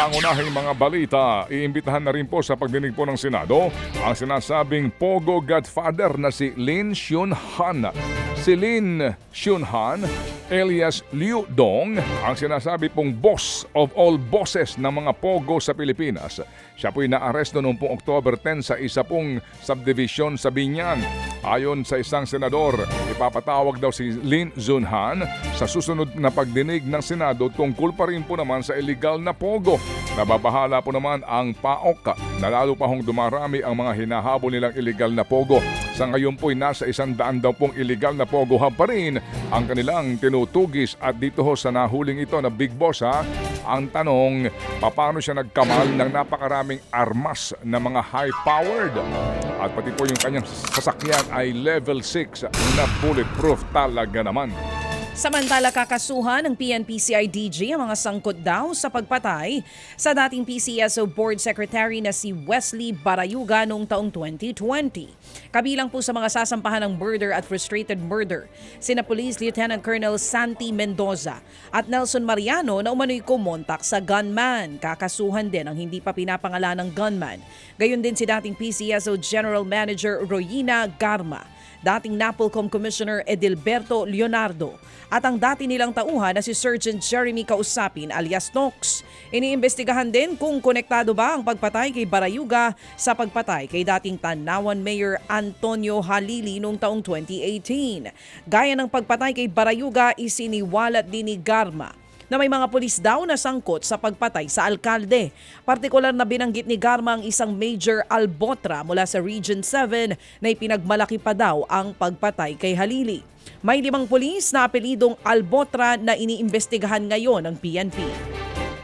pangunahing mga balita, iimbitahan na rin po sa pagdinig po ng Senado ang sinasabing Pogo Godfather na si Lin Xunhan. Si Lin Xunhan, alias Liu Dong, ang sinasabi pong boss of all bosses ng mga Pogo sa Pilipinas. Siya po'y naaresto noong pong October 10 sa isa pong subdivision sa Biñan. Ayon sa isang senador, ipapatawag daw si Lin Xunhan sa susunod na pagdinig ng Senado tungkol pa rin po naman sa illegal na Pogo. Nababahala po naman ang PAOK na lalo pa hong dumarami ang mga hinahabol nilang illegal na Pogo. Sa ngayon po'y nasa 100 daw pong illegal na Pogo hub pa rin ang kanilang tinutugis at dito ho sa nahuling ito na Big Boss ang tanong, paano siya nagkamal ng napakaraming armas na mga high-powered? At pati po yung kanyang sasakyan ay level 6 na bulletproof talaga naman. Samantala, kakasuhan ng PNP-CIDG ang mga sangkot daw sa pagpatay sa dating PCSO Board Secretary na si Wesley Barayuga noong taong 2020. Kabilang po sa mga sasampahan ng murder at frustrated murder, sina Police Lieutenant Colonel Santi Mendoza at Nelson Mariano na umano'y kumontak sa gunman. Kakasuhan din ang hindi pa pinapangalan ng gunman. Gayon din si dating PCSO General Manager Royina Garma, dating NAPOLCOM Commissioner Edilberto Leonardo, at ang dati nilang tauhan na si Sergeant Jeremy Kausapin alias Nox. Iniimbestigahan din kung konektado ba ang pagpatay kay Barayuga sa pagpatay kay dating Tanawan Mayor Antonio Halili noong taong 2018. Gaya ng pagpatay kay Barayuga, isiniwalat din ni Garma na may mga pulis daw na sangkot sa pagpatay sa alkalde. Partikular na binanggit ni Garma ang isang Major Albotra mula sa Region 7 na ipinagmalaki pa daw ang pagpatay kay Halili. May 5 pulis na apelidong Albotra na iniimbestigahan ngayon ng PNP.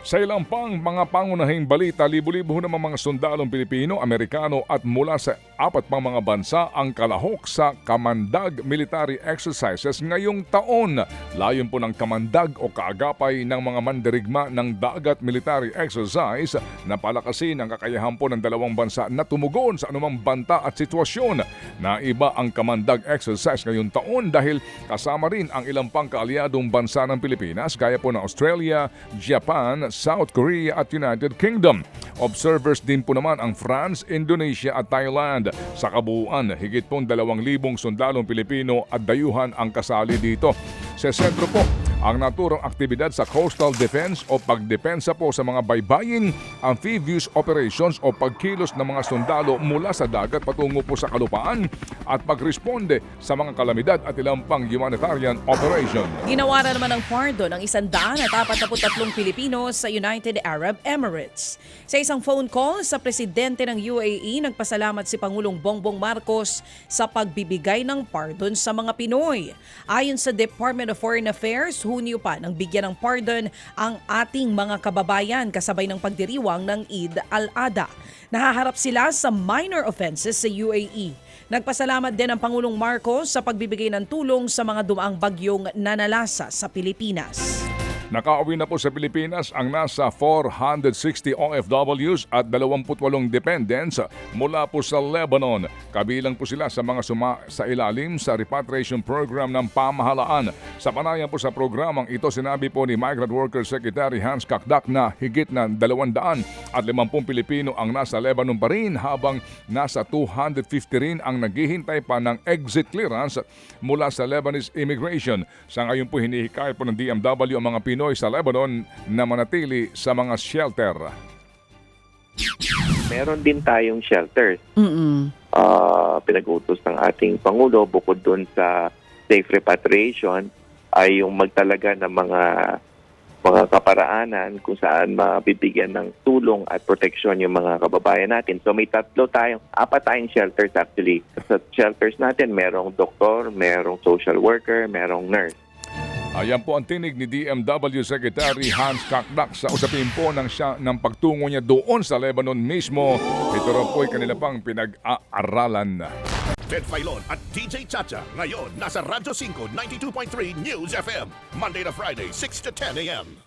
Sa ilang pang mga pangunahing balita, libo-libo naman mga sundalong Pilipino, Amerikano at mula sa 4 pang mga bansa ang kalahok sa Kamandag Military Exercises ngayong taon. Layon po ng Kamandag o kaagapay ng mga mandirigma ng dagat military exercise na palakasin ang kakayahan po ng dalawang bansa na tumugon sa anumang banta at sitwasyon. Naiba ang Kamandag Exercise ngayong taon dahil kasama rin ang ilang pang kaalyadong bansa ng Pilipinas gaya po ng Australia, Japan, South Korea at United Kingdom. Observers din po naman ang France, Indonesia at Thailand. Sa kabuuan, higit pong 2,000 sundalong Pilipino at dayuhan ang kasali dito. Sa sentro po ang naturang aktibidad sa coastal defense o pagdepensa po sa mga baybayin, amphibious operations o pagkilos ng mga sundalo mula sa dagat patungo po sa kalupaan at pagresponde sa mga kalamidad at ilang pang humanitarian operation. Ginawaran naman ng pardon ang 143 Pilipino sa United Arab Emirates. Sa isang phone call sa presidente ng UAE, nagpasalamat si Pangulong Bongbong Marcos sa pagbibigay ng pardon sa mga Pinoy. Ayon sa Department of Foreign Affairs, Hunyo pa nang bigyan ng pardon ang ating mga kababayan kasabay ng pagdiriwang ng Eid al-Adha. Nahaharap sila sa minor offenses sa UAE. Nagpasalamat din ang Pangulong Marcos sa pagbibigay ng tulong sa mga dumaang bagyong nanalasa sa Pilipinas. Nakauwi na po sa Pilipinas ang nasa 460 OFWs at 28 dependents mula po sa Lebanon. Kabilang po sila sa mga sa ilalim sa repatriation program ng pamahalaan. Sa panayan po sa programang ito, sinabi po ni Migrant Workers Secretary Hans Kakdak na higit na 200 at 50 Pilipino ang nasa Lebanon pa rin habang nasa 250 rin ang naghihintay pa ng exit clearance mula sa Lebanese immigration. Sa ngayon po hinihikayat po ng DMW ang mga Pinoy sa Lebanon na manatili sa mga shelter. Meron din tayong shelters. Pinag-utos ng ating Pangulo bukod doon sa safe repatriation ay yung magtalaga ng mga kaparaanan kung saan mabibigyan ng tulong at proteksyon yung mga kababayan natin. So may 4 tayong shelters actually. Sa shelters natin, merong doktor, merong social worker, merong nurse. Ayan po ang tinig ni DMW Secretary Hans Kakdak sa usapin po ng pagtungo niya doon sa Lebanon mismo. Ito raw po ay kanila pang pinag-aaralan. Ted Filon at DJ Chacha ngayon nasa Radyo 5 92.3 News FM Monday to Friday 6 to 10 a.m.